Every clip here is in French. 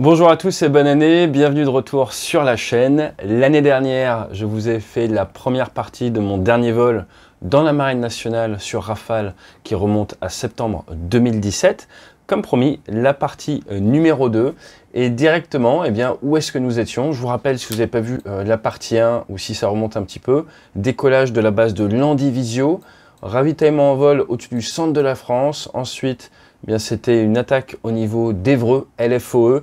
Bonjour à tous et bonne année, bienvenue de retour sur la chaîne. L'année dernière, je vous ai fait la première partie de mon dernier vol dans la Marine nationale sur Rafale qui remonte à septembre 2017. Comme promis, la partie numéro 2 et directement, où est-ce que nous étions? Je vous rappelle, si vous n'avez pas vu la partie 1 ou si ça remonte un petit peu, décollage de la base de Landivisio, ravitaillement en vol au-dessus du centre de la France, ensuite c'était une attaque au niveau d'Évreux, LFOE,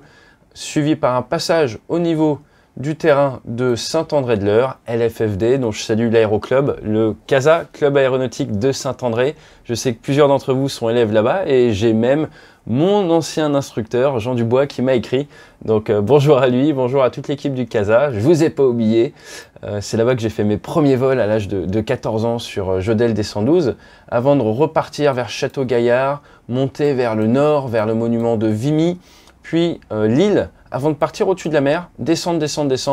suivi par un passage au niveau du terrain de Saint-André-de-l'Eure, LFFD, dont je salue l'aéroclub, le CASA, Club Aéronautique de Saint-André. Je sais que plusieurs d'entre vous sont élèves là-bas et j'ai même mon ancien instructeur, Jean Dubois, qui m'a écrit. Donc bonjour à lui, bonjour à toute l'équipe du CASA, je vous ai pas oublié. C'est là-bas que j'ai fait mes premiers vols à l'âge de 14 ans sur Jodel des 112, avant de repartir vers Château-Gaillard, monter vers le nord, vers le monument de Vimy, puis Lille, avant de partir au-dessus de la mer, descendre,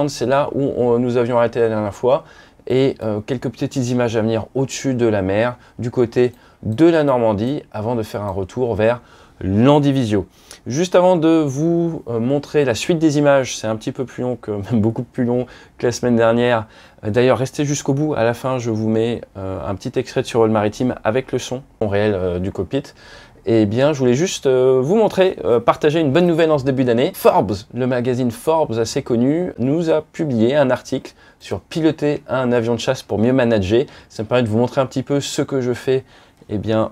c'est là où nous avions arrêté la dernière fois, et quelques petites images à venir au-dessus de la mer, du côté de la Normandie, avant de faire un retour vers Landivisio. Juste avant de vous montrer la suite des images, c'est un petit peu plus long, même beaucoup plus long que la semaine dernière. D'ailleurs, restez jusqu'au bout, à la fin je vous mets un petit extrait de Survol Maritime avec le son réel du cockpit. Eh bien, je voulais juste vous montrer, partager une bonne nouvelle en ce début d'année. Forbes, le magazine Forbes assez connu, nous a publié un article sur piloter un avion de chasse pour mieux manager. Ça me permet de vous montrer un petit peu ce que je fais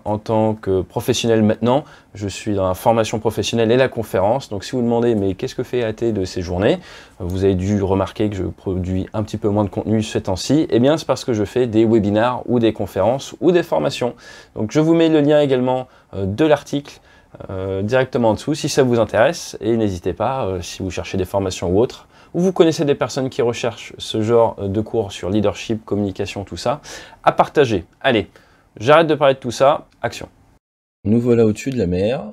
en tant que professionnel maintenant. Je suis dans la formation professionnelle et la conférence. Donc si vous demandez, mais qu'est-ce que fait AT de ces journées? Vous avez dû remarquer que je produis un petit peu moins de contenu ce temps-ci. Eh bien, c'est parce que je fais des webinars ou des conférences ou des formations. Donc je vous mets le lien également de l'article directement en dessous si ça vous intéresse. Et n'hésitez pas, si vous cherchez des formations ou autres, ou vous connaissez des personnes qui recherchent ce genre de cours sur leadership, communication, tout ça, à partager. Allez, j'arrête de parler de tout ça, action. Nous voilà au-dessus de la mer.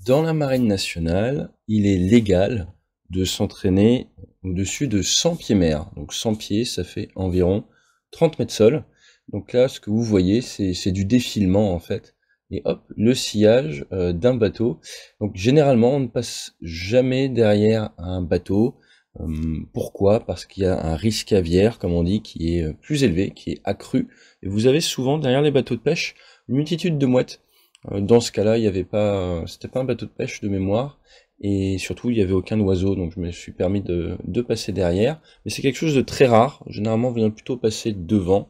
Dans la Marine nationale, il est légal de s'entraîner au-dessus de 100 pieds mer. Donc 100 pieds, ça fait environ 30 mètres sol. Donc là, ce que vous voyez, c'est du défilement en fait. Et hop, le sillage d'un bateau. Donc généralement, on ne passe jamais derrière un bateau. Pourquoi? Parce qu'il y a un risque aviaire, comme on dit, qui est plus élevé, qui est accru. Et vous avez souvent derrière les bateaux de pêche une multitude de mouettes. Dans ce cas-là, il n'y avait pas, c'était pas un bateau de pêche de mémoire, et surtout il n'y avait aucun oiseau, donc je me suis permis de passer derrière. Mais c'est quelque chose de très rare. Généralement, on vient plutôt passer devant.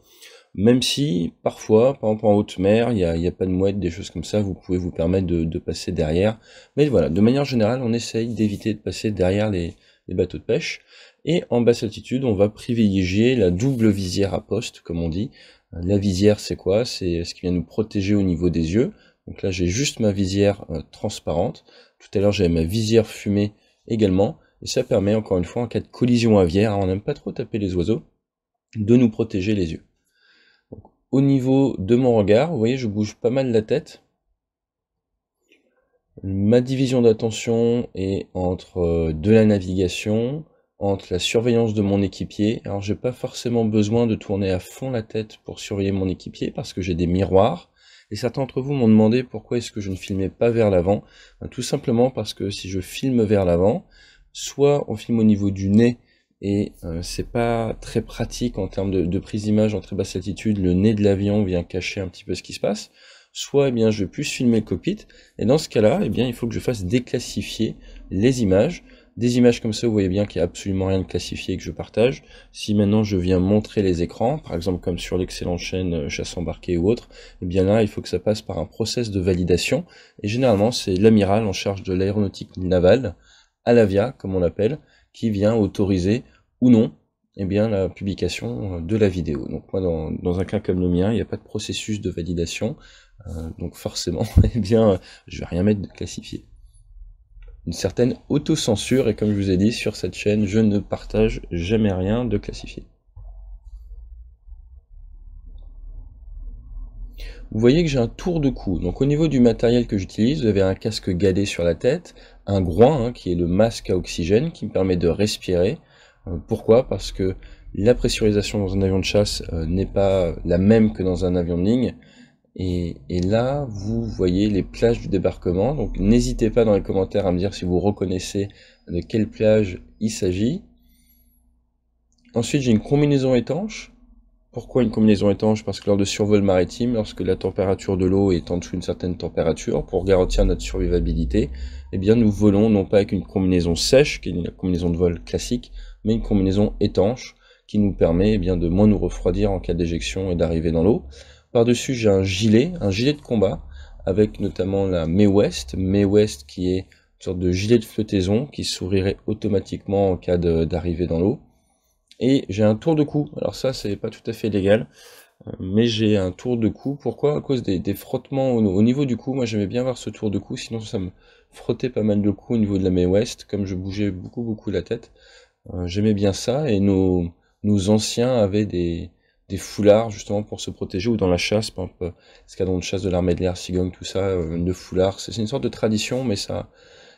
Même si, parfois, par exemple en haute mer, il y a pas de mouettes, des choses comme ça, vous pouvez vous permettre de passer derrière. Mais voilà, de manière générale, on essaye d'éviter de passer derrière les bateaux de pêche. Et en basse altitude, on va privilégier la double visière à poste, comme on dit. La visière, c'est quoi? C'est ce qui vient nous protéger au niveau des yeux. Donc là, j'ai juste ma visière transparente. Tout à l'heure, j'avais ma visière fumée également. Et ça permet, encore une fois, en cas de collision aviaire, on n'aime pas trop taper les oiseaux, de nous protéger les yeux. Au niveau de mon regard, vous voyez, je bouge pas mal la tête. Ma division d'attention est entre de la navigation, entre la surveillance de mon équipier. Alors j'ai pas forcément besoin de tourner à fond la tête pour surveiller mon équipier parce que j'ai des miroirs. Et certains d'entre vous m'ont demandé pourquoi est-ce que je ne filmais pas vers l'avant. Tout simplement parce que si je filme vers l'avant, soit on filme au niveau du nez, et c'est pas très pratique en termes de prise d'image en très basse altitude, le nez de l'avion vient cacher un petit peu ce qui se passe, soit je vais plus filmer le cockpit, et dans ce cas-là, il faut que je fasse déclassifier les images. Des images comme ça, vous voyez bien qu'il n'y a absolument rien de classifié que je partage. Si maintenant je viens montrer les écrans, par exemple comme sur l'excellente chaîne Chasse embarquée ou autre, là il faut que ça passe par un process de validation, et généralement c'est l'amiral en charge de l'aéronautique navale, à l'AVIA comme on l'appelle, qui vient autoriser ou non la publication de la vidéo. Donc moi dans un cas comme le mien, il n'y a pas de processus de validation, donc forcément je vais rien mettre de classifié. Une certaine autocensure, et comme je vous ai dit sur cette chaîne, je ne partage jamais rien de classifié. Vous voyez que j'ai un tour de cou. Donc au niveau du matériel que j'utilise, vous avez un casque gadé sur la tête, un groin qui est le masque à oxygène qui me permet de respirer. Pourquoi? Parce que la pressurisation dans un avion de chasse n'est pas la même que dans un avion de ligne. Et là, vous voyez les plages du débarquement. Donc n'hésitez pas dans les commentaires à me dire si vous reconnaissez de quelle plage il s'agit. Ensuite, j'ai une combinaison étanche. Pourquoi une combinaison étanche? Parce que lors de survol maritime, lorsque la température de l'eau est en dessous d'une certaine température, pour garantir notre survivabilité, eh bien nous volons non pas avec une combinaison sèche, qui est une combinaison de vol classique, mais une combinaison étanche, qui nous permet de moins nous refroidir en cas d'éjection et d'arrivée dans l'eau. Par-dessus, j'ai un gilet de combat, avec notamment la Mae West qui est une sorte de gilet de flottaison qui s'ouvrirait automatiquement en cas d'arrivée dans l'eau. Et j'ai un tour de cou. Alors ça, c'est pas tout à fait légal, mais j'ai un tour de cou. Pourquoi? À cause des frottements au niveau du cou. Moi, j'aimais bien avoir ce tour de cou, sinon ça me frottait pas mal le cou au niveau de la Mae West, comme je bougeais beaucoup la tête. J'aimais bien ça, et nos anciens avaient des foulards justement pour se protéger, ou dans la chasse, par exemple, escadron de chasse de l'armée de l'air, Cigogne, tout ça, de foulards. C'est une sorte de tradition, mais ça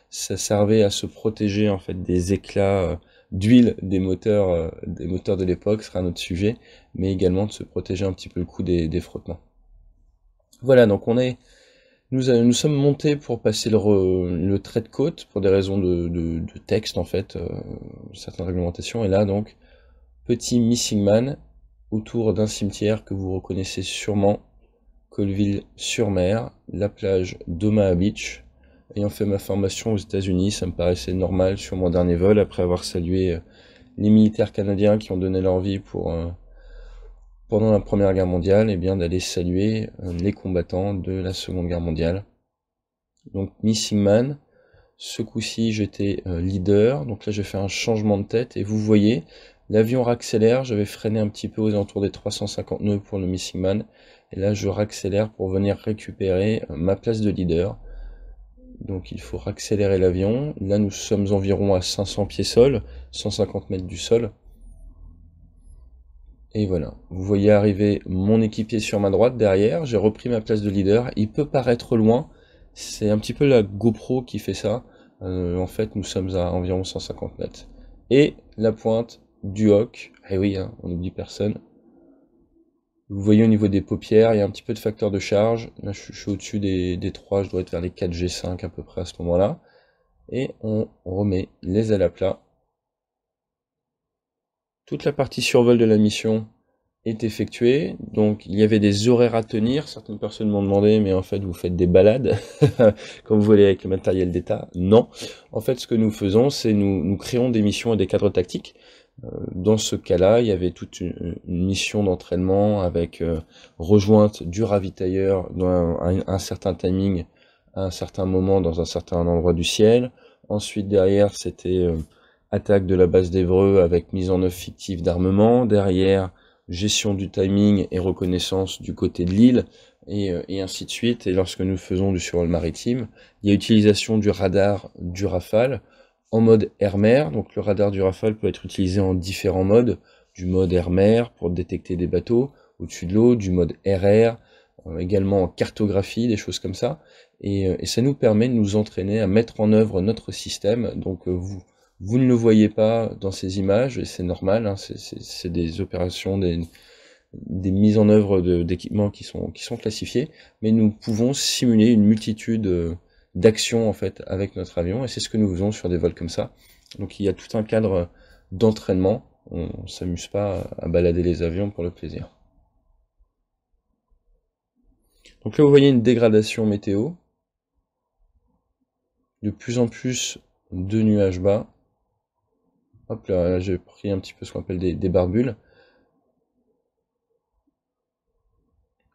servait à se protéger en fait des éclats d'huile des moteurs de l'époque, ce sera un autre sujet, mais également de se protéger un petit peu le cou des frottements. Voilà, donc nous sommes montés pour passer le trait de côte pour des raisons de texte en fait, certaines réglementations, et là donc petit Missing Man autour d'un cimetière que vous reconnaissez sûrement, Colville-sur-Mer, la plage d'Omaha Beach. Ayant fait ma formation aux États-Unis, ça me paraissait normal sur mon dernier vol, après avoir salué les militaires canadiens qui ont donné leur vie pendant la Première Guerre mondiale, et bien d'aller saluer les combattants de la Seconde Guerre mondiale. Donc Missing Man, ce coup-ci j'étais leader, donc là j'ai fait un changement de tête, et vous voyez, l'avion raccélère, j'avais freiné un petit peu aux alentours des 350 nœuds pour le Missing Man, et là je raccélère pour venir récupérer ma place de leader. Donc il faut accélérer l'avion. Là nous sommes environ à 500 pieds sol, 150 mètres du sol. Et voilà, vous voyez arriver mon équipier sur ma droite derrière, j'ai repris ma place de leader. Il peut paraître loin, c'est un petit peu la GoPro qui fait ça. En fait nous sommes à environ 150 mètres. Et la pointe du Hawk, eh oui, hein, on n'oublie personne. Vous voyez au niveau des paupières, il y a un petit peu de facteur de charge. Là, je suis au-dessus des 3, je dois être vers les 4G5 à peu près à ce moment-là. Et on remet les ailes à plat. Toute la partie survol de la mission est effectuée. Donc, il y avait des horaires à tenir. Certaines personnes m'ont demandé, mais en fait, vous faites des balades quand vous volez avec le matériel d'État. Non. En fait, ce que nous faisons, c'est nous créons des missions et des cadres tactiques. Dans ce cas-là, il y avait toute une mission d'entraînement avec rejointe du ravitailleur dans un certain timing, à un certain moment, dans un certain endroit du ciel. Ensuite, derrière, c'était attaque de la base d'Évreux avec mise en œuvre fictive d'armement. Derrière, gestion du timing et reconnaissance du côté de l'île, et ainsi de suite. Et lorsque nous faisons du survol maritime, il y a utilisation du radar du Rafale, en mode air-mer. Donc le radar du Rafale peut être utilisé en différents modes, du mode air-mer pour détecter des bateaux au-dessus de l'eau, du mode air-air, également en cartographie, des choses comme ça, et ça nous permet de nous entraîner à mettre en œuvre notre système. Donc vous ne le voyez pas dans ces images, et c'est normal, hein, c'est des opérations, des mises en œuvre d'équipements qui sont classifiés, mais nous pouvons simuler une multitude d'action en fait avec notre avion, et c'est ce que nous faisons sur des vols comme ça. Donc il y a tout un cadre d'entraînement, on s'amuse pas à balader les avions pour le plaisir. Donc là vous voyez une dégradation météo, de plus en plus de nuages bas. Hop là, j'ai pris un petit peu ce qu'on appelle des barbules.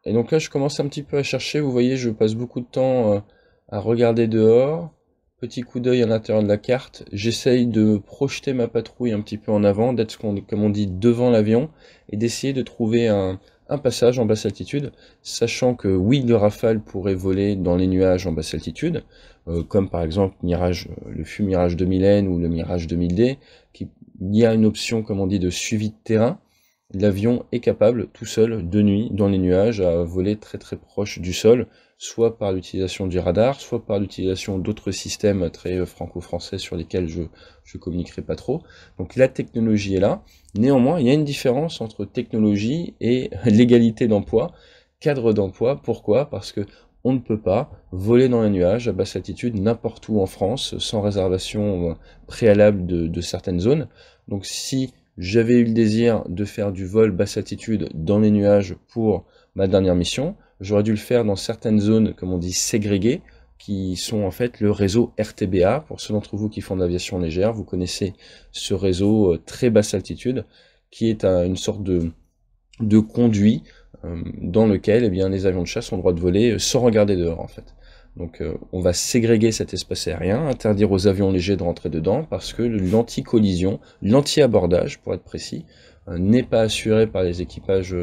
Et donc là je commence un petit peu à chercher, vous voyez je passe beaucoup de temps à regarder dehors. Petit coup d'œil à l'intérieur de la carte, j'essaye de projeter ma patrouille un petit peu en avant, d'être, comme on dit, devant l'avion, et d'essayer de trouver un passage en basse altitude, sachant que oui, le Rafale pourrait voler dans les nuages en basse altitude, comme par exemple le FU Mirage 2000N ou le Mirage 2000D, il y a une option, comme on dit, de suivi de terrain. L'avion est capable, tout seul, de nuit, dans les nuages, à voler très très proche du sol, soit par l'utilisation du radar, soit par l'utilisation d'autres systèmes très franco-français sur lesquels je communiquerai pas trop. Donc la technologie est là. Néanmoins, il y a une différence entre technologie et légalité d'emploi, cadre d'emploi. Pourquoi? Parce que on ne peut pas voler dans les nuages à basse altitude n'importe où en France sans réservation préalable de certaines zones. Donc si j'avais eu le désir de faire du vol basse altitude dans les nuages pour ma dernière mission, j'aurais dû le faire dans certaines zones, comme on dit, ségrégées, qui sont en fait le réseau RTBA. Pour ceux d'entre vous qui font de l'aviation légère, vous connaissez ce réseau très basse altitude, qui est une sorte de conduit dans lequel eh bien, les avions de chasse ont le droit de voler sans regarder dehors en fait. Donc on va ségréguer cet espace aérien, interdire aux avions légers de rentrer dedans, parce que l'anti-collision, l'anti-abordage pour être précis, n'est pas assuré par les équipages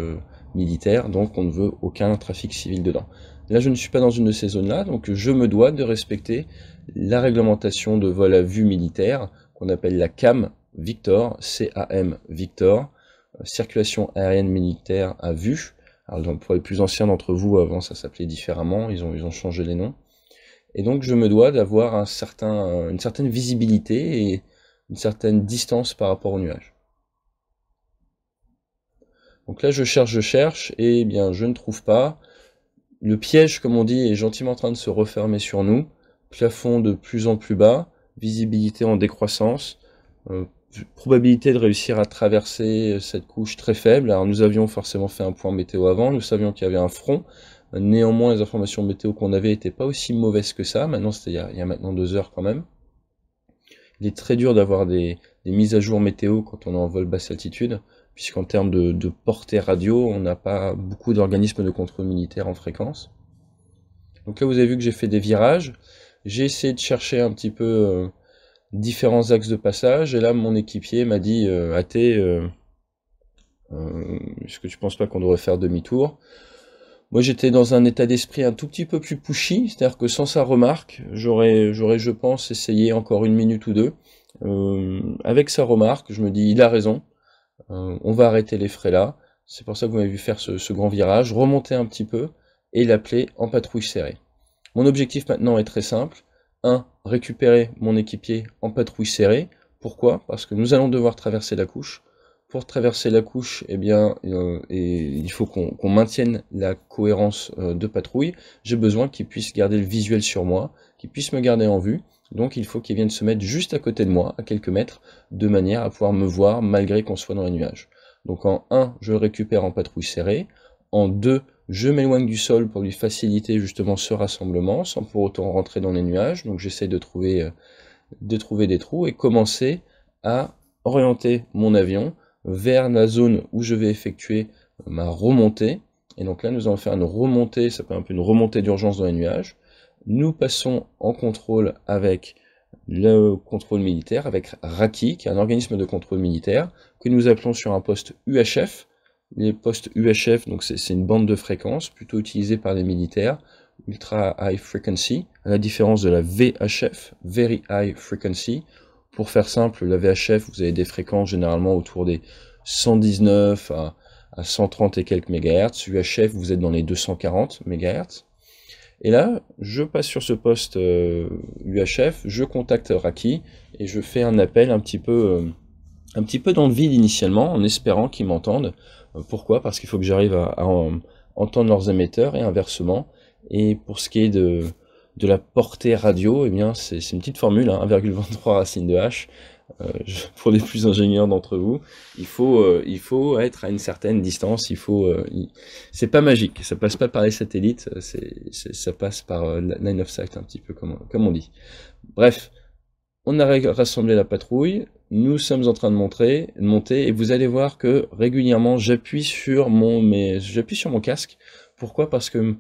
militaires, donc on ne veut aucun trafic civil dedans. Là je ne suis pas dans une de ces zones-là, donc je me dois de respecter la réglementation de vol à vue militaire, qu'on appelle la CAM Victor, C-A-M Victor, circulation aérienne militaire à vue. Alors, pour les plus anciens d'entre vous, avant ça s'appelait différemment, ils ont changé les noms. Et donc je me dois d'avoir une certaine visibilité et une certaine distance par rapport aux nuages. Donc là je cherche, et bien je ne trouve pas. Le piège, comme on dit, est gentiment en train de se refermer sur nous. Plafond de plus en plus bas, visibilité en décroissance, probabilité de réussir à traverser cette couche très faible. Alors nous avions forcément fait un point météo avant, nous savions qu'il y avait un front. Néanmoins, les informations météo qu'on avait n'étaient pas aussi mauvaises que ça. Maintenant, c'était il y a maintenant 2 heures quand même. Il est très dur d'avoir des mises à jour météo quand on est en vol basse altitude, puisqu'en termes de portée radio, on n'a pas beaucoup d'organismes de contrôle militaire en fréquence. Donc là, vous avez vu que j'ai fait des virages. J'ai essayé de chercher un petit peu différents axes de passage, et là, mon équipier m'a dit « Athée, est-ce que tu penses pas qu'on devrait faire demi-tour ?» Moi, j'étais dans un état d'esprit un tout petit peu plus pushy, c'est-à-dire que sans sa remarque, j'aurais, je pense, essayé encore 1 minute ou 2. Avec sa remarque, je me dis, il a raison, on va arrêter les frais là. C'est pour ça que vous m'avez vu faire ce grand virage, remonter un petit peu, et l'appeler en patrouille serrée. Mon objectif maintenant est très simple. 1. Récupérer mon équipier en patrouille serrée. Pourquoi? Parce que nous allons devoir traverser la couche. Pour traverser la couche, eh bien, il faut qu'on maintienne la cohérence de patrouille. J'ai besoin qu'il puisse garder le visuel sur moi, qu'il puisse me garder en vue. Donc il faut qu'il vienne se mettre juste à côté de moi, à quelques mètres, de manière à pouvoir me voir malgré qu'on soit dans les nuages. Donc en 1, je le récupère en patrouille serrée. En 2, je m'éloigne du sol pour lui faciliter justement ce rassemblement, sans pour autant rentrer dans les nuages. Donc j'essaie de trouver des trous et commencer à orienter mon avion vers la zone où je vais effectuer ma remontée. Et donc là, nous allons faire une remontée, ça s'appelle un peu une remontée d'urgence dans les nuages. Nous passons en contrôle avec le contrôle militaire, avec RACI, qui est un organisme de contrôle militaire, que nous appelons sur un poste UHF. Les postes UHF, donc c'est une bande de fréquence, plutôt utilisée par les militaires, Ultra High Frequency, à la différence de la VHF, Very High Frequency. Pour faire simple, la VHF, vous avez des fréquences généralement autour des 119 à 130 et quelques MHz. UHF, vous êtes dans les 240 MHz. Et là, je passe sur ce poste UHF, je contacte RACI et je fais un appel un petit peu dans le vide initialement, en espérant qu'ils m'entendent. Pourquoi? Parce qu'il faut que j'arrive à entendre leurs émetteurs et inversement. Et pour ce qui est de la portée radio, eh bien c'est une petite formule, hein, 1,23 racine de h. Pour les plus ingénieurs d'entre vous, il faut être à une certaine distance. C'est pas magique, ça passe pas par les satellites, ça passe par line of sight un petit peu comme on dit. Bref, on a rassemblé la patrouille, nous sommes en train de monter, et vous allez voir que régulièrement j'appuie sur mon casque. Pourquoi? Parce que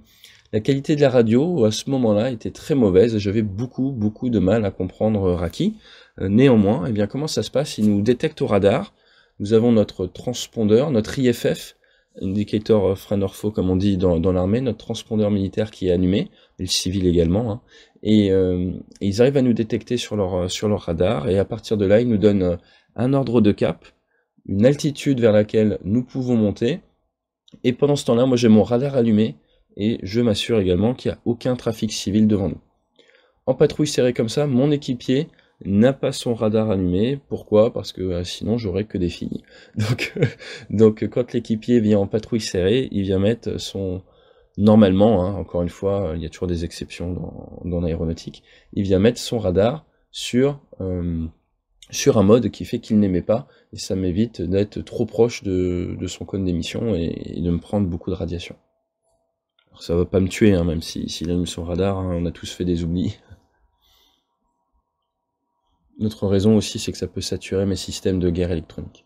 la qualité de la radio à ce moment-là était très mauvaise et j'avais beaucoup de mal à comprendre RACI. Néanmoins, eh bien, comment ça se passe? Il nous détecte au radar. Nous avons notre transpondeur, notre IFF, Indicator Friend or Foe comme on dit dans l'armée, notre transpondeur militaire qui est allumé, et le civil également. Hein. Et ils arrivent à nous détecter sur leur radar, et à partir de là, ils nous donnent un ordre de cap, une altitude vers laquelle nous pouvons monter. Et pendant ce temps-là, moi j'ai mon radar allumé, et je m'assure également qu'il n'y a aucun trafic civil devant nous. En patrouille serrée comme ça, mon équipier n'a pas son radar allumé. Pourquoi? Parce que sinon j'aurais que des filles. Donc quand l'équipier vient en patrouille serrée, il vient mettre son normalement, hein, encore une fois, il y a toujours des exceptions dans l'aéronautique, il vient mettre son radar sur un mode qui fait qu'il n'émet pas, et ça m'évite d'être trop proche de son cône d'émission et de me prendre beaucoup de radiation. Alors ça va pas me tuer, hein, même s'il allume son radar, hein, on a tous fait des oublis. Notre raison aussi, c'est que ça peut saturer mes systèmes de guerre électronique.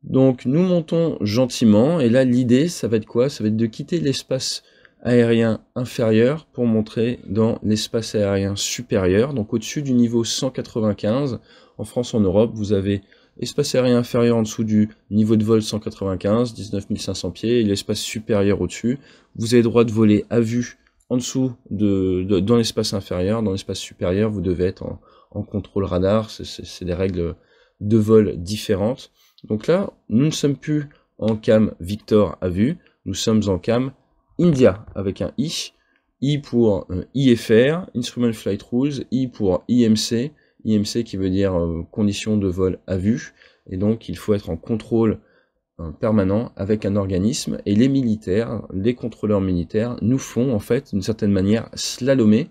Donc nous montons gentiment, et là l'idée, ça va être quoi? Ça va être de quitter l'espace aérien inférieur pour montrer dans l'espace aérien supérieur, donc au-dessus du niveau 195. En France, en Europe, vous avez espace aérien inférieur en dessous du niveau de vol 195, 19 500 pieds, et l'espace supérieur au-dessus. Vous avez le droit de voler à vue en dessous dans l'espace inférieur. Dans l'espace supérieur, vous devez être en contrôle radar, c'est des règles de vol différentes. Donc là, nous ne sommes plus en cam Victor à vue, nous sommes en cam India avec un I pour IFR, Instrument Flight Rules, I pour IMC qui veut dire conditions de vol à vue, et donc il faut être en contrôle permanent avec un organisme, et les militaires, les contrôleurs militaires, nous font en fait d'une certaine manière slalomer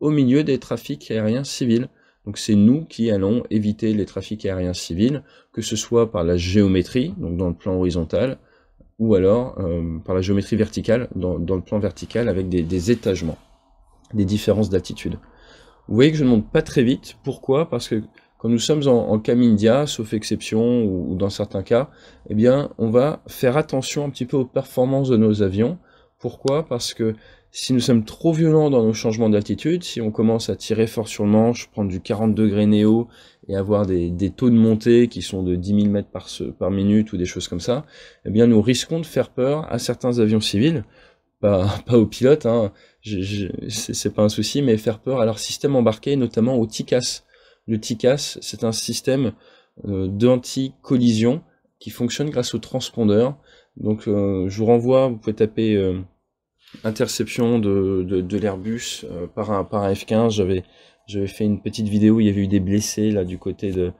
au milieu des trafics aériens civils. Donc c'est nous qui allons éviter les trafics aériens civils, que ce soit par la géométrie, donc dans le plan horizontal, ou alors par la géométrie verticale, dans le plan vertical, avec des étagements, des différences d'altitude. Vous voyez que je ne monte pas très vite. Pourquoi? Parce que quand nous sommes en cam India, sauf exception, ou dans certains cas, eh bien, on va faire attention un petit peu aux performances de nos avions. Pourquoi? Parce que si nous sommes trop violents dans nos changements d'altitude, si on commence à tirer fort sur le manche, prendre du 40 degrés néo, et avoir des taux de montée qui sont de 10 000 mètres par minute, ou des choses comme ça, eh bien, nous risquons de faire peur à certains avions civils, pas aux pilotes, hein, c'est pas un souci, mais faire peur à leur système embarqué, notamment au TICAS. Le TICAS, c'est un système d'anti-collision qui fonctionne grâce au transpondeur. Donc je vous renvoie, vous pouvez taper interception de l'Airbus par un F-15. J'avais fait une petite vidéo où il y avait eu des blessés là du côté de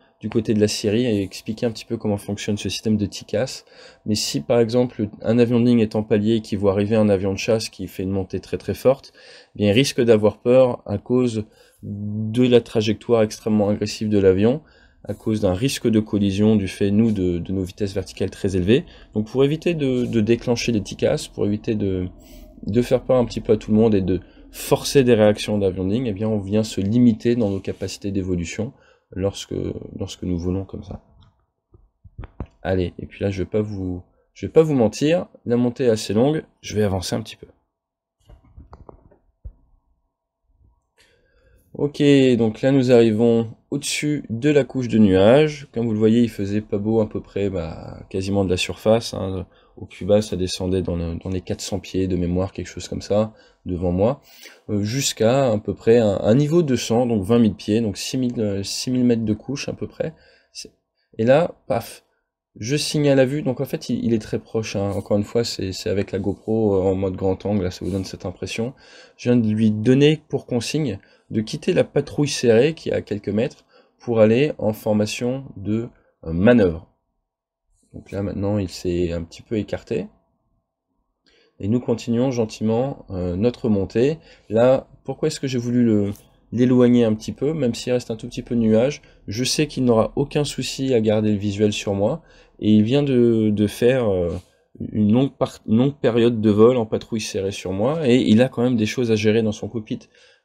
la Syrie, et expliquer un petit peu comment fonctionne ce système de TICAS. Mais si par exemple un avion de ligne est en palier et qu'il voit arriver un avion de chasse qui fait une montée très très forte, eh bien, il risque d'avoir peur à cause de la trajectoire extrêmement agressive de l'avion, à cause d'un risque de collision du fait, nous, de nos vitesses verticales très élevées. Donc pour éviter de déclencher les TICAS, pour éviter de faire peur un petit peu à tout le monde et de forcer des réactions d'avion de ligne, eh bien on vient se limiter dans nos capacités d'évolution lorsque nous volons comme ça. Allez, et puis là je vais pas vous mentir, la montée est assez longue, je vais avancer un petit peu. Ok, donc là nous arrivons au-dessus de la couche de nuages. Comme vous le voyez, il faisait pas beau à peu près quasiment de la surface, hein. Au plus bas, ça descendait dans les 400 pieds de mémoire, quelque chose comme ça, devant moi, jusqu'à à peu près un niveau 200, donc 20 000 pieds, donc 6 000 mètres de couche à peu près. Et là, paf, je signale à vue, donc en fait il est très proche, hein. Encore une fois, c'est avec la GoPro en mode grand angle, là ça vous donne cette impression. Je viens de lui donner pour consigne de quitter la patrouille serrée qui est à quelques mètres pour aller en formation de manœuvre. Donc là maintenant il s'est un petit peu écarté. Et nous continuons gentiment notre montée. Là, pourquoi est-ce que j'ai voulu l'éloigner un petit peu, même s'il reste un tout petit peu de nuage? Je sais qu'il n'aura aucun souci à garder le visuel sur moi. Et il vient de faire une longue période de vol en patrouille serrée sur moi. Et il a quand même des choses à gérer dans son cockpit.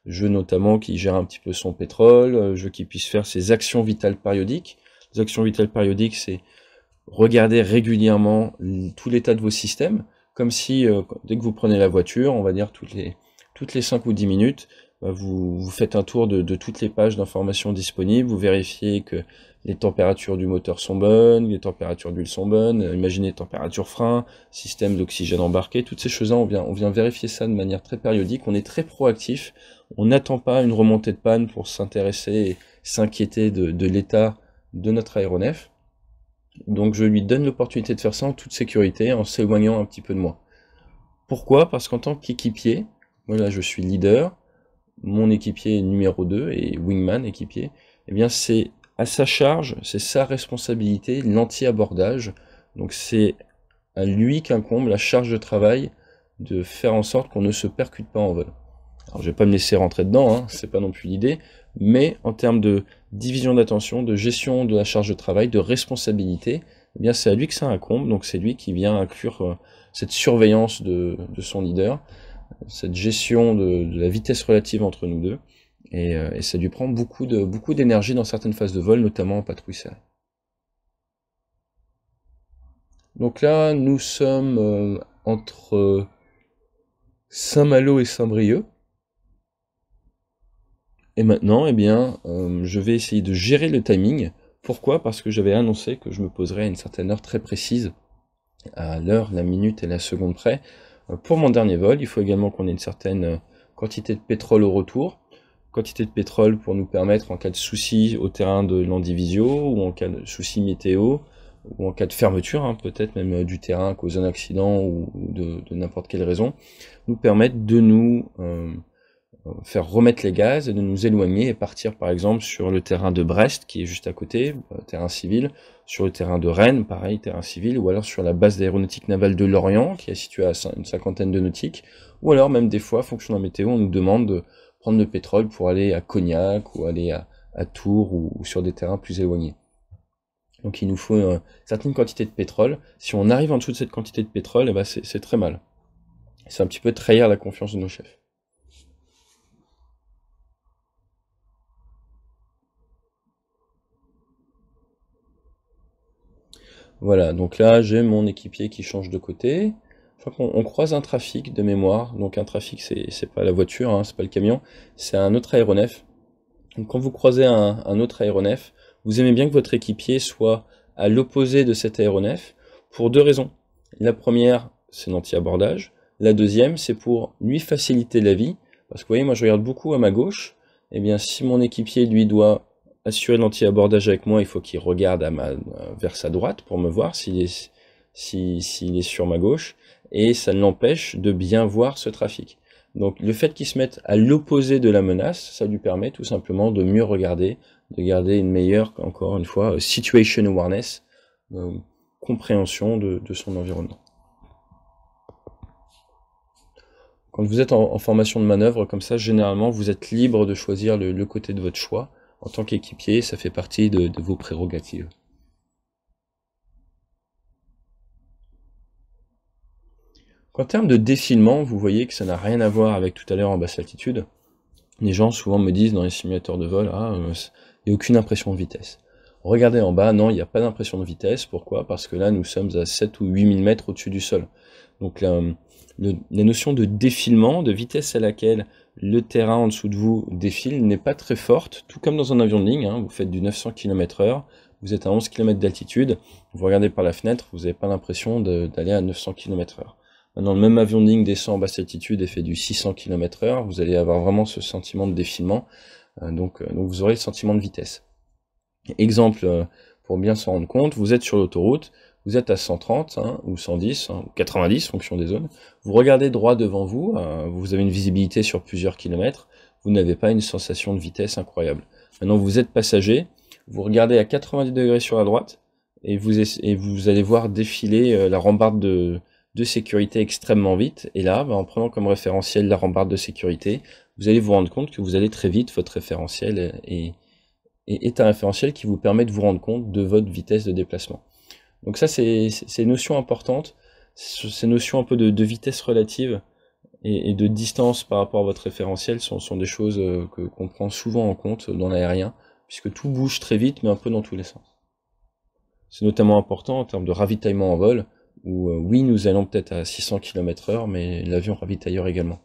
Je veux notamment qu'il gère un petit peu son pétrole. Je veux qu'il puisse faire ses actions vitales périodiques. Les actions vitales périodiques, c'est regarder régulièrement tout l'état de vos systèmes. Comme si, dès que vous prenez la voiture, on va dire toutes les 5 ou 10 minutes, vous faites un tour de toutes les pages d'informations disponibles, vous vérifiez que les températures du moteur sont bonnes, les températures d'huile sont bonnes, imaginez température frein, système d'oxygène embarqué, toutes ces choses-là, on vient vérifier ça de manière très périodique, on est très proactif, on n'attend pas une remontée de panne pour s'intéresser et s'inquiéter de l'état de notre aéronef. Donc je lui donne l'opportunité de faire ça en toute sécurité, en s'éloignant un petit peu de moi. Pourquoi? Parce qu'en tant qu'équipier, moi là je suis leader, mon équipier numéro 2 et wingman équipier, eh bien c'est à sa charge, c'est sa responsabilité, l'anti-abordage. Donc c'est à lui qu'incombe la charge de travail de faire en sorte qu'on ne se percute pas en vol. Alors je vais pas me laisser rentrer dedans, hein, c'est pas non plus l'idée, mais en termes de division d'attention, de gestion de la charge de travail, de responsabilité, eh bien c'est à lui que ça incombe, donc c'est lui qui vient inclure cette surveillance de son leader, cette gestion de la vitesse relative entre nous deux, et ça lui prend beaucoup d'énergie dans certaines phases de vol, notamment en patrouille serrée. Donc là, nous sommes entre Saint-Malo et Saint-Brieuc. Et maintenant, eh bien, je vais essayer de gérer le timing. Pourquoi? Parce que j'avais annoncé que je me poserais à une certaine heure très précise, à l'heure, la minute et la seconde près. Pour mon dernier vol, il faut également qu'on ait une certaine quantité de pétrole au retour. Quantité de pétrole pour nous permettre, en cas de souci au terrain de l'Andivisio, ou en cas de souci météo, ou en cas de fermeture, hein, peut-être même du terrain causant un accident ou de n'importe quelle raison, nous permettre de nous faire remettre les gaz et de nous éloigner et partir par exemple sur le terrain de Brest qui est juste à côté, terrain civil, sur le terrain de Rennes, pareil, terrain civil, ou alors sur la base d'aéronautique navale de Lorient qui est située à une cinquantaine de nautiques, ou alors même des fois, fonction de la météo, on nous demande de prendre le pétrole pour aller à Cognac ou aller à Tours ou sur des terrains plus éloignés. Donc il nous faut une certaine quantité de pétrole. Si on arrive en dessous de cette quantité de pétrole, eh ben c'est très mal. C'est un petit peu trahir la confiance de nos chefs. Voilà, donc là j'ai mon équipier qui change de côté. Je crois qu'on croise un trafic de mémoire. Donc un trafic, c'est pas la voiture, hein, c'est pas le camion, c'est un autre aéronef. Donc quand vous croisez un autre aéronef, vous aimez bien que votre équipier soit à l'opposé de cet aéronef pour deux raisons. La première, c'est l'anti-abordage. La deuxième, c'est pour lui faciliter la vie. Parce que vous voyez, moi je regarde beaucoup à ma gauche. Eh bien, si mon équipier, lui, doit assurer l'anti-abordage avec moi, il faut qu'il regarde vers sa droite pour me voir s'il est sur ma gauche. Et ça l'empêche de bien voir ce trafic. Donc le fait qu'il se mette à l'opposé de la menace, ça lui permet tout simplement de mieux regarder, de garder une meilleure, encore une fois, situation awareness, compréhension de son environnement. Quand vous êtes en formation de manœuvre comme ça, généralement, vous êtes libre de choisir le côté de votre choix. En tant qu'équipier, ça fait partie de vos prérogatives. En termes de défilement, vous voyez que ça n'a rien à voir avec tout à l'heure en basse altitude. Les gens souvent me disent dans les simulateurs de vol, il n'y a aucune impression de vitesse. Regardez en bas, non, il n'y a pas d'impression de vitesse. Pourquoi? Parce que là, nous sommes à 7 ou 8 000 mètres au-dessus du sol. Donc la notion de défilement, de vitesse à laquelle le terrain en dessous de vous défile, n'est pas très forte, tout comme dans un avion de ligne, hein, vous faites du 900 km/h, vous êtes à 11 km d'altitude, vous regardez par la fenêtre, vous n'avez pas l'impression d'aller à 900 km/h. Maintenant, le même avion de ligne descend en basse altitude et fait du 600 km/h, vous allez avoir vraiment ce sentiment de défilement, donc vous aurez le sentiment de vitesse. Exemple, pour bien s'en rendre compte, vous êtes sur l'autoroute, vous êtes à 130 ou 110 ou 90, fonction des zones, vous regardez droit devant vous, vous avez une visibilité sur plusieurs kilomètres, vous n'avez pas une sensation de vitesse incroyable. Maintenant, vous êtes passager, vous regardez à 90 degrés sur la droite, et vous allez voir défiler la rambarde de sécurité extrêmement vite, et là, en prenant comme référentiel la rambarde de sécurité, vous allez vous rendre compte que vous allez très vite, votre référentiel est un référentiel qui vous permet de vous rendre compte de votre vitesse de déplacement. Donc ça, c'est une notion importante, ces notions un peu de vitesse relative et de distance par rapport à votre référentiel sont des choses qu'on prend souvent en compte dans l'aérien, puisque tout bouge très vite, mais un peu dans tous les sens. C'est notamment important en termes de ravitaillement en vol, où oui, nous allons peut-être à 600 km/h, mais l'avion ravitailleur également.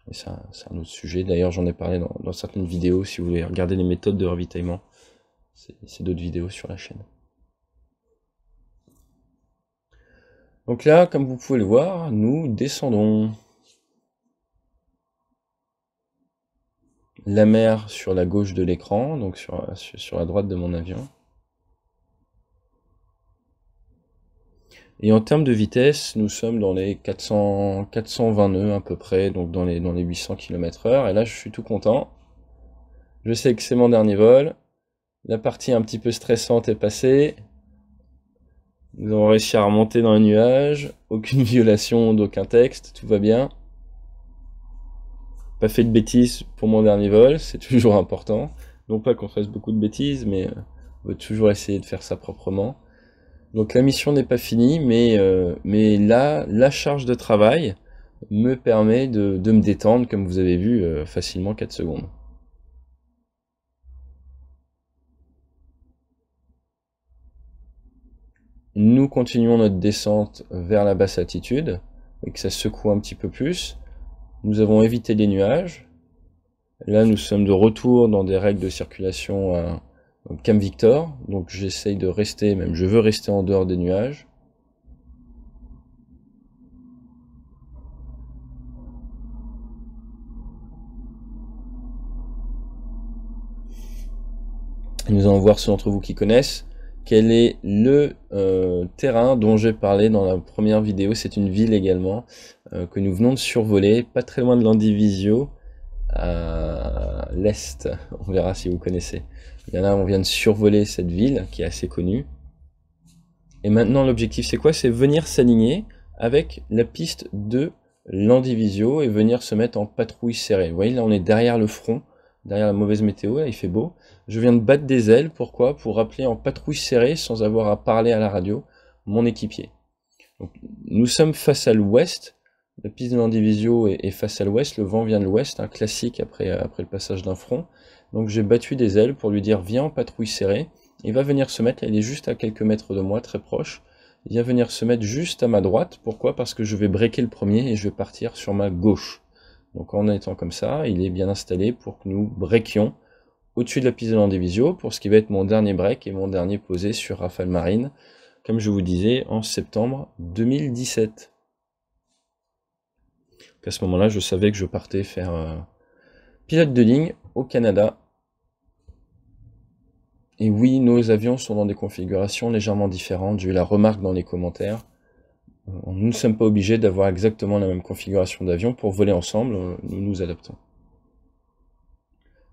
Et ça, c'est un autre sujet. D'ailleurs, j'en ai parlé dans certaines vidéos. Si vous voulez regarder les méthodes de ravitaillement, c'est d'autres vidéos sur la chaîne. Donc là, comme vous pouvez le voir, nous descendons. La mer sur la gauche de l'écran, donc sur la droite de mon avion. Et en termes de vitesse, nous sommes dans les 420 nœuds à peu près, donc dans les 800 km/h. Et là, je suis tout content. Je sais que c'est mon dernier vol. La partie un petit peu stressante est passée. Nous avons réussi à remonter dans les nuages. Aucune violation d'aucun texte, tout va bien. Pas fait de bêtises pour mon dernier vol, c'est toujours important. Non pas qu'on fasse beaucoup de bêtises, mais on va toujours essayer de faire ça proprement. Donc la mission n'est pas finie, mais là, la charge de travail me permet de me détendre, comme vous avez vu, facilement 4 secondes. Nous continuons notre descente vers la basse altitude, et que ça secoue un petit peu plus. Nous avons évité les nuages. Là, nous sommes de retour dans des règles de circulation à Camp Victor, donc j'essaye de rester, même je veux rester en dehors des nuages. Nous allons voir ceux d'entre vous qui connaissent quel est le terrain dont j'ai parlé dans la première vidéo. C'est une ville également que nous venons de survoler, pas très loin de l'Andivisio, à l'est. On verra si vous connaissez. Il y en a, on vient de survoler cette ville qui est assez connue. Et maintenant l'objectif c'est quoi? C'est venir s'aligner avec la piste de l'Andivisio et venir se mettre en patrouille serrée. Vous voyez là on est derrière le front, derrière la mauvaise météo, là il fait beau. Je viens de battre des ailes, pourquoi? Pour rappeler en patrouille serrée sans avoir à parler à la radio mon équipier. Donc, nous sommes face à l'ouest, la piste de l'Andivisio est face à l'ouest, le vent vient de l'ouest, un classique après le passage d'un front. Donc j'ai battu des ailes pour lui dire viens en patrouille serrée. Il va venir se mettre, là, il est juste à quelques mètres de moi, très proche. Il va venir se mettre juste à ma droite. Pourquoi? Parce que je vais breaker le premier et je vais partir sur ma gauche. Donc en étant comme ça, il est bien installé pour que nous breakions au-dessus de la piste de l'Andivisio pour ce qui va être mon dernier break et mon dernier posé sur Rafale Marine, comme je vous disais, en septembre 2017. Donc à ce moment-là, je savais que je partais faire pilote de ligne au Canada. Et oui, nos avions sont dans des configurations légèrement différentes. J'ai eu la remarque dans les commentaires. Nous ne sommes pas obligés d'avoir exactement la même configuration d'avion pour voler ensemble. Nous nous adaptons.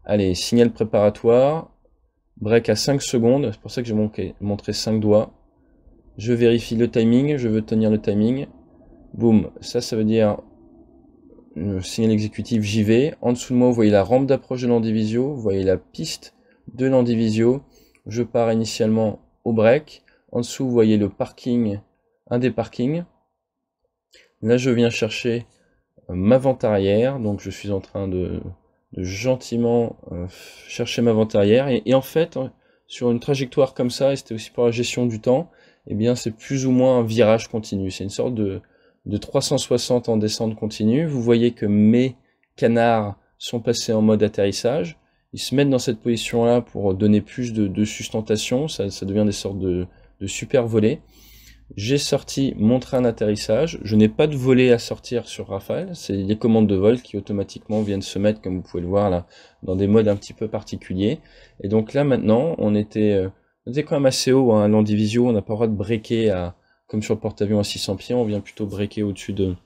Allez, signal préparatoire. Break à 5 secondes. C'est pour ça que j'ai montré 5 doigts. Je vérifie le timing. Je veux tenir le timing. Boum. Ça veut dire le signal exécutif, j'y vais. En dessous de moi, vous voyez la rampe d'approche de l'Andivisio. Vous voyez la piste de l'Andivisio. Je pars initialement au break. En dessous, vous voyez le parking, un des parkings. Là, je viens chercher ma vente arrière. Donc, je suis en train de gentiment chercher ma vente arrière. Et en fait, sur une trajectoire comme ça, et c'était aussi pour la gestion du temps, eh bien, c'est plus ou moins un virage continu. C'est une sorte de 360 en descente continue. Vous voyez que mes canards sont passés en mode atterrissage. Ils se mettent dans cette position-là pour donner plus de sustentation, ça devient des sortes de super volets. J'ai sorti mon train d'atterrissage, je n'ai pas de volet à sortir sur Rafale, c'est les commandes de vol qui automatiquement viennent se mettre, comme vous pouvez le voir là, dans des modes un petit peu particuliers. Et donc là maintenant, on était quand même assez haut, hein, à l'Andivisio, on n'a pas le droit de breaker comme sur le porte-avions à 600 pieds, on vient plutôt breaker au-dessus de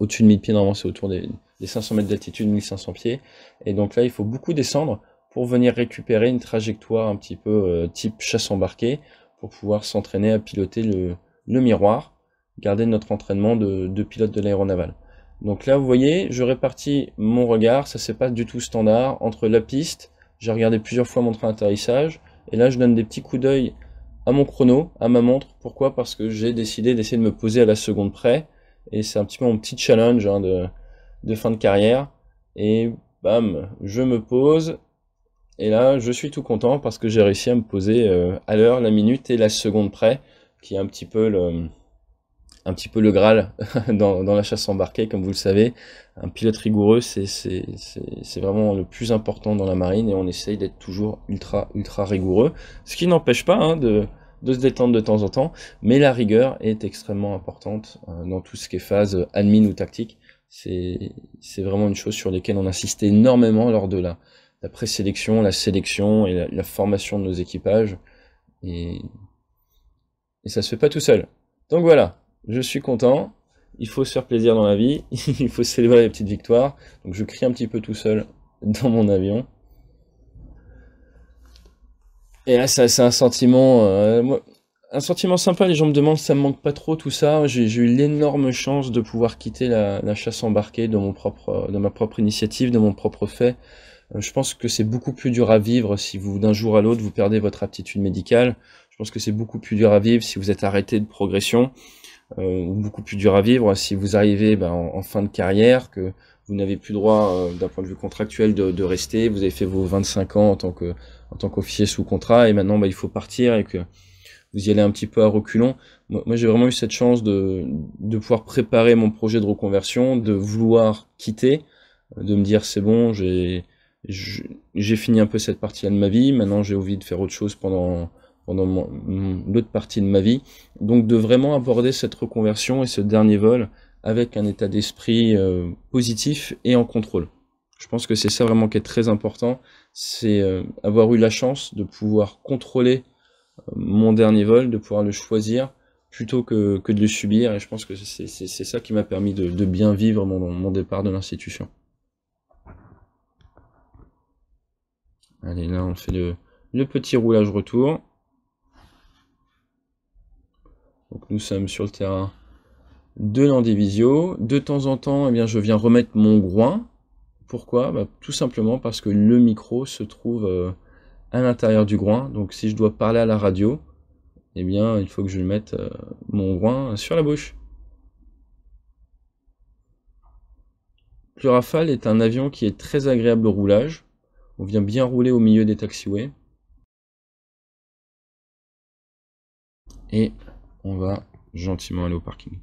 1000 pieds, normalement c'est autour des 500 mètres d'altitude, 1500 pieds, et donc là il faut beaucoup descendre pour venir récupérer une trajectoire un petit peu type chasse embarquée, pour pouvoir s'entraîner à piloter le miroir, garder notre entraînement de pilote de l'aéronaval. Donc là vous voyez, je répartis mon regard, ça c'est pas du tout standard, entre la piste, j'ai regardé plusieurs fois mon train d'atterrissage, et là je donne des petits coups d'œil à mon chrono, à ma montre. Pourquoi? Parce que j'ai décidé d'essayer de me poser à la seconde près, et c'est un petit peu mon petit challenge hein, de fin de carrière, et bam, je me pose, et là je suis tout content parce que j'ai réussi à me poser à l'heure, la minute et la seconde près, qui est un petit peu le Graal dans la chasse embarquée, comme vous le savez. Un pilote rigoureux, c'est vraiment le plus important dans la marine, et on essaye d'être toujours ultra rigoureux, ce qui n'empêche pas hein, de se détendre de temps en temps, mais la rigueur est extrêmement importante dans tout ce qui est phase admin ou tactique. C'est vraiment une chose sur laquelle on insiste énormément lors de la présélection, la sélection et la formation de nos équipages, et ça se fait pas tout seul. Donc voilà, je suis content, il faut se faire plaisir dans la vie, il faut célébrer les petites victoires, donc je crie un petit peu tout seul dans mon avion. Et là c'est un sentiment, Un sentiment sympa, les gens me demandent si ça me manque pas trop tout ça. J'ai eu l'énorme chance de pouvoir quitter la chasse embarquée de ma propre initiative, de mon propre fait. Je pense que c'est beaucoup plus dur à vivre si vous, d'un jour à l'autre, vous perdez votre aptitude médicale. Je pense que c'est beaucoup plus dur à vivre si vous êtes arrêté de progression. Ou beaucoup plus dur à vivre si vous arrivez en fin de carrière, que vous n'avez plus droit d'un point de vue contractuel de rester, vous avez fait vos 25 ans en tant qu'officier sous contrat, et maintenant il faut partir et que vous y allez un petit peu à reculons. Moi j'ai vraiment eu cette chance de pouvoir préparer mon projet de reconversion, de vouloir quitter, de me dire c'est bon, j'ai fini un peu cette partie-là de ma vie, maintenant j'ai envie de faire autre chose pendant l'autre partie de ma vie, donc de vraiment aborder cette reconversion et ce dernier vol avec un état d'esprit positif et en contrôle. Je pense que c'est ça vraiment qui est très important, c'est avoir eu la chance de pouvoir contrôler mon dernier vol, de pouvoir le choisir plutôt que de le subir, et je pense que c'est ça qui m'a permis de bien vivre mon départ de l'institution. Allez, là on fait le petit roulage retour. Donc nous sommes sur le terrain de l'Andivisio. De temps en temps, eh bien, je viens remettre mon groin. Pourquoi? Tout simplement parce que le micro se trouve à l'intérieur du groin. Donc si je dois parler à la radio, eh bien, il faut que je mette mon groin sur la bouche. Le Rafale est un avion qui est très agréable au roulage. On vient bien rouler au milieu des taxiways. Et on va gentiment aller au parking.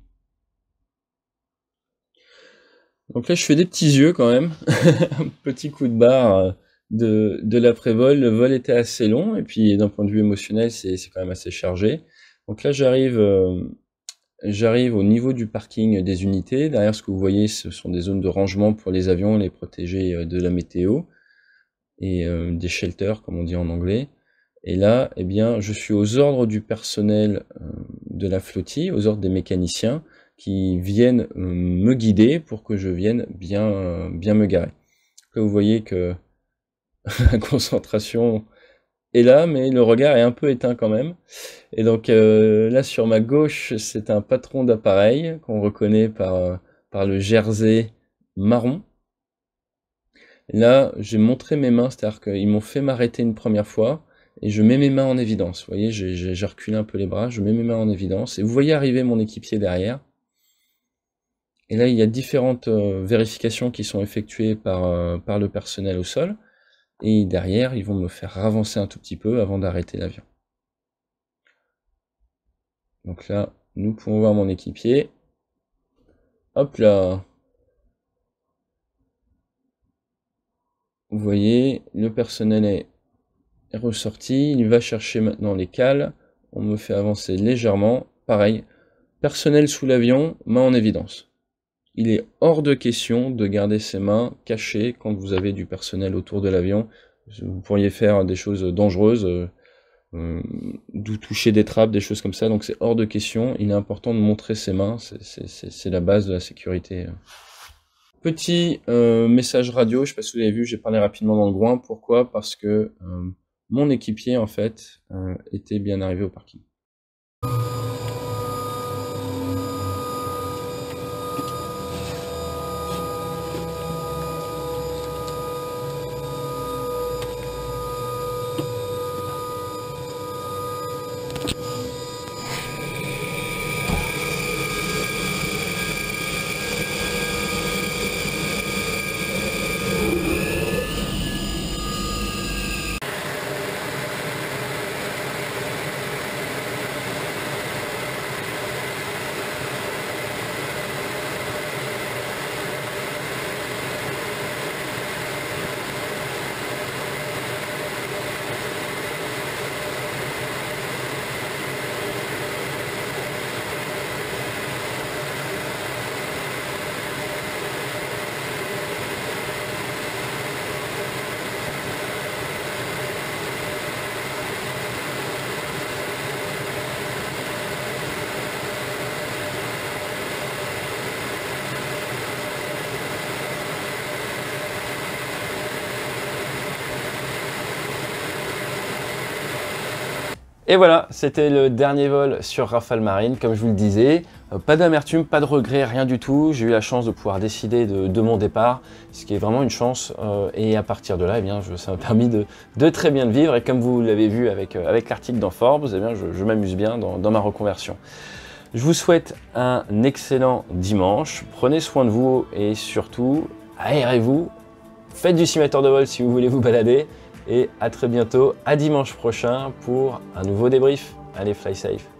Donc là, je fais des petits yeux quand même. Un petit coup de barre de l'après-vol. Le vol était assez long, et puis d'un point de vue émotionnel, c'est quand même assez chargé. Donc là, j'arrive au niveau du parking des unités. Derrière, ce que vous voyez, ce sont des zones de rangement pour les avions, les protéger de la météo, et des shelters, comme on dit en anglais. Et là, eh bien, je suis aux ordres du personnel de la flottille, aux ordres des mécaniciens, qui viennent me guider pour que je vienne bien me garer. Là, vous voyez que la concentration est là, mais le regard est un peu éteint quand même. Et donc là, sur ma gauche, c'est un patron d'appareil qu'on reconnaît par le jersey marron. Et là, j'ai montré mes mains, c'est-à-dire qu'ils m'ont fait m'arrêter une première fois, et je mets mes mains en évidence. Vous voyez, j'ai reculé un peu les bras, je mets mes mains en évidence, et vous voyez arriver mon équipier derrière. Et là, il y a différentes vérifications qui sont effectuées par le personnel au sol. Et derrière, ils vont me faire avancer un tout petit peu avant d'arrêter l'avion. Donc là, nous pouvons voir mon équipier. Hop là! Vous voyez, le personnel est ressorti. Il va chercher maintenant les cales. On me fait avancer légèrement. Pareil, personnel sous l'avion, main en évidence. Il est hors de question de garder ses mains cachées quand vous avez du personnel autour de l'avion. Vous pourriez faire des choses dangereuses, d'où toucher des trappes, des choses comme ça, donc c'est hors de question. Il est important de montrer ses mains, c'est la base de la sécurité. Petit message radio, je ne sais pas si vous avez vu, j'ai parlé rapidement dans le groin. Pourquoi? Parce que mon équipier, en fait, était bien arrivé au parking. Et voilà, c'était le dernier vol sur Rafale Marine, comme je vous le disais. Pas d'amertume, pas de regret, rien du tout. J'ai eu la chance de pouvoir décider de mon départ, ce qui est vraiment une chance. Et à partir de là, eh bien, ça m'a permis de très bien le vivre. Et comme vous l'avez vu avec l'article dans Forbes, eh bien, je m'amuse bien dans ma reconversion. Je vous souhaite un excellent dimanche. Prenez soin de vous et surtout, aérez-vous. Faites du simulateur de vol si vous voulez vous balader. Et à très bientôt, à dimanche prochain pour un nouveau débrief. Allez, fly safe!